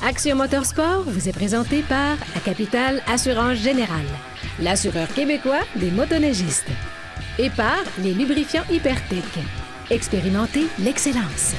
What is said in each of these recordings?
Action Motorsport vous est présenté par la Capitale Assurance Générale, l'assureur québécois des motoneigistes, et par les lubrifiants Hypertech. Expérimentez l'excellence.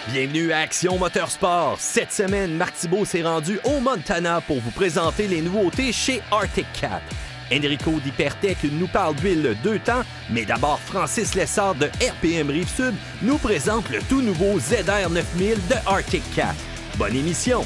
Bienvenue à Action Motorsport. Cette semaine, Marc Thibault s'est rendu au Montana pour vous présenter les nouveautés chez Arctic Cat. Enrico d'Hypertech nous parle d'huile 2 temps, mais d'abord Francis Lessard de RPM Rive-Sud nous présente le tout nouveau ZR 9000 de Arctic Cat. Bonne émission!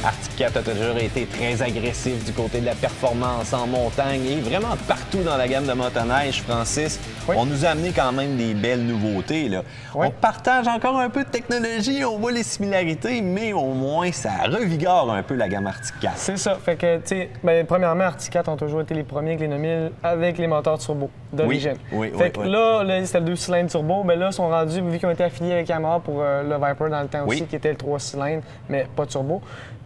Arctic Cat a toujours été très agressif du côté de la performance en montagne et vraiment partout dans la gamme de motoneige, Francis. Oui. On nous a amené quand même des belles nouveautés, là. Oui. On partage encore un peu de technologie, on voit les similarités, mais au moins ça revigore un peu la gamme Arctic Cat. C'est ça. Fait que, tu sais, premièrement, Arctic Cat ont toujours été les premiers avec les 9000 avec les moteurs turbo d'origine. Oui. Fait que là, c'était le 2 cylindres turbo, mais là, ils sont rendus, vu qu'ils ont été affiliés avec Yamaha pour le Viper dans le temps aussi, qui était le 3 cylindres, mais pas turbo.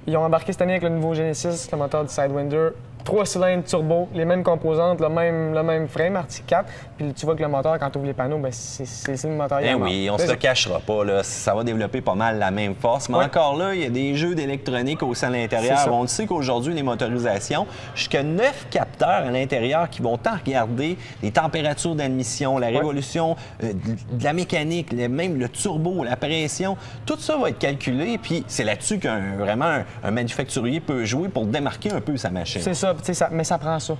Ils ont embarqué cette année avec le nouveau Genesis, le moteur du Sidewinder, 3 cylindres turbo, les mêmes composantes, le même frame, Arctic 4. Puis tu vois que le moteur, quand tu ouvres les panneaux, c'est le moteur Yamaha. Oui, on se le cachera pas, là. Ça va développer pas mal la même force. Mais encore là, il y a des jeux d'électronique aussi à l'intérieur. On le sait qu'aujourd'hui, les motorisations, jusqu'à 9 capteurs à l'intérieur qui vont tant regarder les températures d'admission, la révolution de la mécanique, même le turbo, la pression. Tout ça va être calculé. Puis c'est là-dessus qu'un manufacturier peut jouer pour démarquer un peu sa machine. C'est ça. Mais ça prend ça.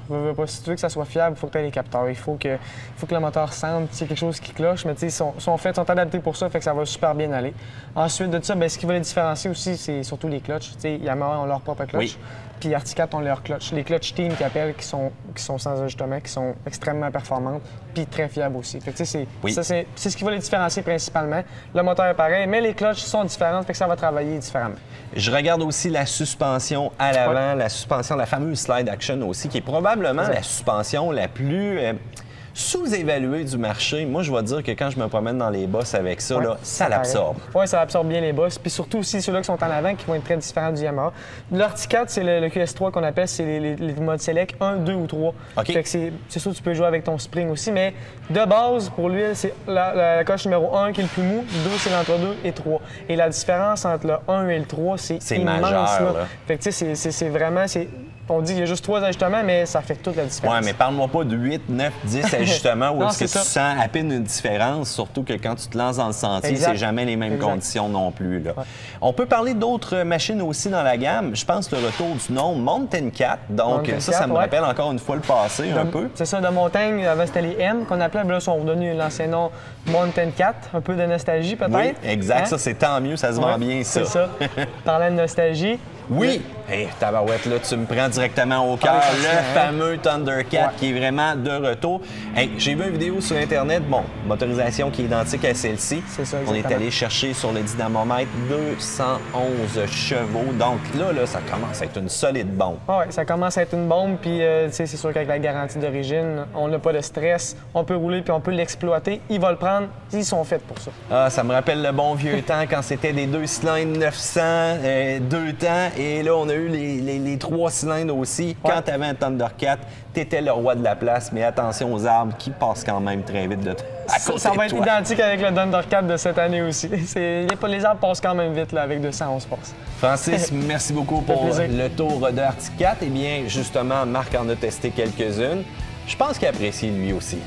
Si tu veux que ça soit fiable, il faut que tu aies les capteurs. Il faut que le moteur sente qu'il y a quelque chose qui cloche. Mais ils sont adaptés pour ça, fait que ça va super bien aller. Ensuite de ça, ce qui va les différencier aussi, c'est surtout les clutches. Yamaha ont leur propre clutch. Puis Arctic Cat ont leur clutch. Les clutch team qu'ils appellent, qui sont sans ajustement, qui sont extrêmement performantes, puis très fiables aussi. Fait que c'est ce qui va les différencier principalement. Le moteur est pareil, mais les clutches sont différentes, fait que ça va travailler différemment. Je regarde aussi la suspension à l'avant, la suspension, la fameuse slide action aussi, qui est probablement la suspension la plus sous-évaluée du marché. Moi, je vais dire que quand je me promène dans les bosses avec ça, ça l'absorbe. Oui, ça absorbe bien les bosses. Puis surtout aussi ceux-là qui sont en avant, qui vont être très différents du Yamaha. L'Arctic Cat, c'est le QS3 qu'on appelle, c'est les modes select 1, 2 ou 3. Fait que c'est sûr que tu peux jouer avec ton spring aussi, mais de base, pour lui, c'est la coche numéro 1 qui est le plus mou, 2 c'est l'entre-deux et 3. Et la différence entre le 1 et le 3, c'est immense. Majeur, là. Fait que tu sais, c'est vraiment... On dit qu'il y a juste 3 ajustements, mais ça fait toute la différence. Oui, mais parle-moi pas de 8, 9, 10 ajustements où est-ce que tu sens à peine une différence, surtout que quand tu te lances dans le sentier, c'est jamais les mêmes conditions non plus. Là. On peut parler d'autres machines aussi dans la gamme. Je pense le retour du nom Mountain Cat. Donc ça me rappelle encore une fois le passé un peu. C'est ça, de montagne, avant c'était les M qu'on appelait, mais là, ils sont revenus l'ancien nom Mountain Cat. Un peu de nostalgie peut-être. Oui, exact. Ça, c'est tant mieux, ça se vend bien, ça. C'est ça. Parlant de nostalgie. Oui! Hey, tabarouette, là, tu me prends directement au cœur. Le fameux Thundercat qui est vraiment de retour. Hey, j'ai vu une vidéo sur Internet, motorisation qui est identique à celle-ci. C'est ça, on est allé chercher sur le dynamomètre 211 chevaux. Donc là, ça commence à être une solide bombe. Oui, ça commence à être une bombe. Puis, c'est sûr qu'avec la garantie d'origine, on n'a pas de stress. On peut rouler puis on peut l'exploiter. Il va le prendre. Ils sont faits pour ça. Ah, ça me rappelle le bon vieux temps quand c'était des 2 cylindres 900, 2 temps. Et là, on a eu les 3 cylindres aussi. Quand tu avais un Thundercat, tu étais le roi de la place. Mais attention aux arbres qui passent quand même très vite de ça va être identique avec le Thundercat de cette année aussi. Les arbres passent quand même vite là, avec 211 forces. Francis, merci beaucoup pour le tour de Arctic Cat. Eh bien, justement, Marc en a testé quelques-unes. Je pense qu'il apprécie lui aussi.